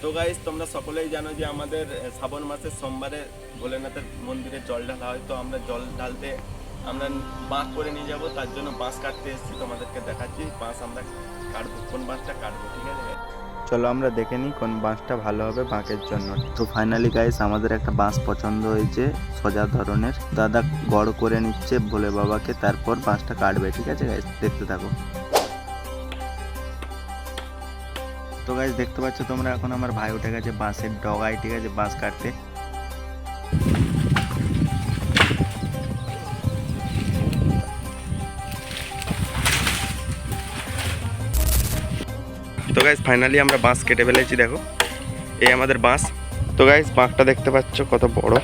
তো গাইস তোমরা সকলেই জানো যে আমাদের শ্রাবণ মাসের সোমবারে ভোলেনাথের মন্দিরে জল ঢালা হয়। তো আমরা জল ঢালতে আমরা বাঁশ করে নিয়ে যাব, তার জন্য বাঁশ কাটতে এসেছি। তোমাদেরকে দেখাচ্ছি বাঁশ আমরা কাটবো, কোন বাঁশটা কাটবো, ঠিক আছে? চলো আমরা দেখে নিই কোন বাঁশটা ভালো হবে বাঁকের জন্য। তো ফাইনালি গাইস আমাদের একটা বাঁশ পছন্দ হয়েছে সোজা ধরনের। দাদা বড় করে নিচ্ছে ভোলে বাবাকে, তারপর বাঁশটা কাটবে, ঠিক আছে গাইস? দেখতে থাকো। তো গাইস দেখতে পাচ্ছ তোমরা, এখন আমার ভাই উঠে গেছে বাঁশের ডগায়, ঠিক আছে, বাঁশ কাটতে। তো গাইস ফাইনালি আমরা বাঁশ কেটে ফেলেছি, দেখো এই আমাদের বাঁশ। তো গাইস বাঁকটা দেখতে পাচ্ছ কত বড়।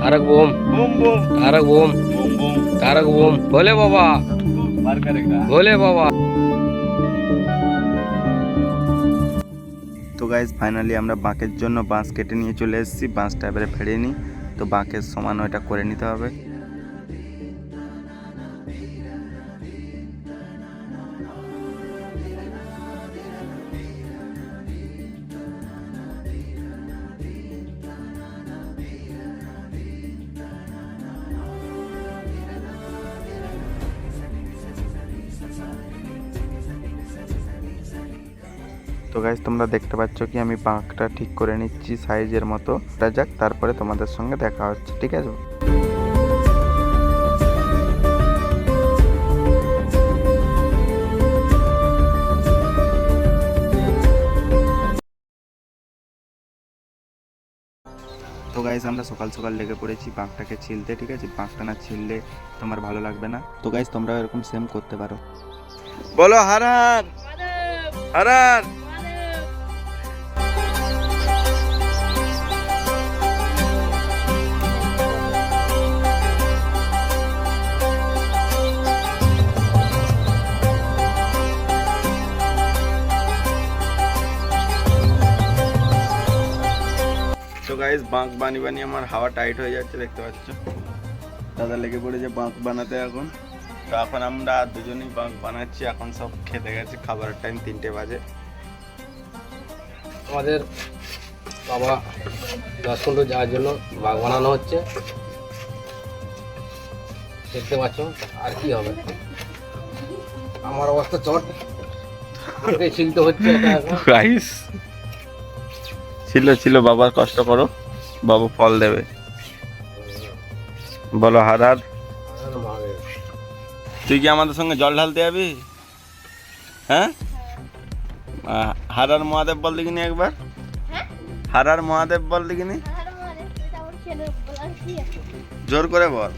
Tarak boom boom boom Tarak boom boom boom Tarak boom Bhole Baba मार करेगा। भोले बाबा। তো গাইস ফাইনালি আমরা বাঁকের জন্য বাঁশ কেটে নিয়ে চলে এসেছি। বাঁশটা এবারে ফেড়ে নিই, তো বাঁকের সমান ওইটা করে নিতে হবে। তো গাইস তোমরা দেখতে পাচ্ছ কি আমি বাঁকটা ঠিক করে নিচ্ছি সাইজের মতো। যাক, তারপরে তোমাদের সঙ্গে দেখা হচ্ছে, ঠিক আছে? তো গাইস আমরা সকাল সকাল লেগে পড়েছি বাঁকটাকে ছিলতে, ঠিক আছে? বাঁকটা না ছিললে তোমার ভালো লাগবে না। তো গাইস তোমরা এরকম সেম করতে পারো। বলো হর হর হর হর। তো গাইস বাঁক বানিয়ে আমার হাওয়া টাইট হয়ে যাচ্ছে, দেখতে পাচ্ছ। দাদা লেগে পড়েছে বাঁক বানাতে এখন। তো এখন আমরা দুজনেই বাঁক বানাচ্ছি। এখন সব খেতে গেছে, খাবারের টাইম 3টে বাজে। আমাদের বাবা 10 কুইন্টাল যাওয়ার জন্য বাঘ বানানো হচ্ছে, দেখতে পাচ্ছ। আর কি হবে, আমার অবস্থা চট আমাকে ছিলতে হচ্ছে এটা এখন। গাইস ছিল বাবা, কষ্ট করো, বাবা ফল দেবে। বলো হর হর। তুই কি আমাদের সঙ্গে জল ঢালতে যাবি? হ্যাঁ, হর হর মহাদেব বল দেখিনি একবার। হর হর মহাদেব বল দেখিনি, জোর করে বল।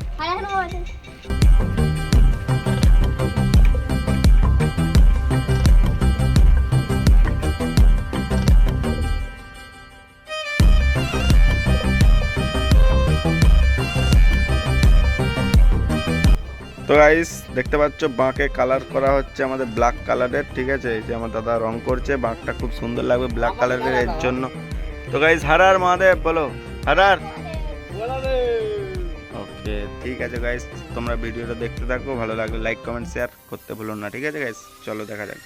তো গাইস দেখতে পাচ্ছ বাঁকে কালার করা হচ্ছে আমাদের ব্ল্যাক কালারের, ঠিক আছে? এই যে আমার দাদা রং করছে, বাঁকটা খুব সুন্দর লাগবে ব্ল্যাক কালারের, এর জন্য। তো গাইস হর হর মহাদেব বলো, হর হর। ওকে ঠিক আছে গাইস, তোমরা ভিডিওটা দেখতে থাকো, ভালো লাগলে লাইক কমেন্ট শেয়ার করতে ভুলো না, ঠিক আছে গাইস? চলো দেখা যাক।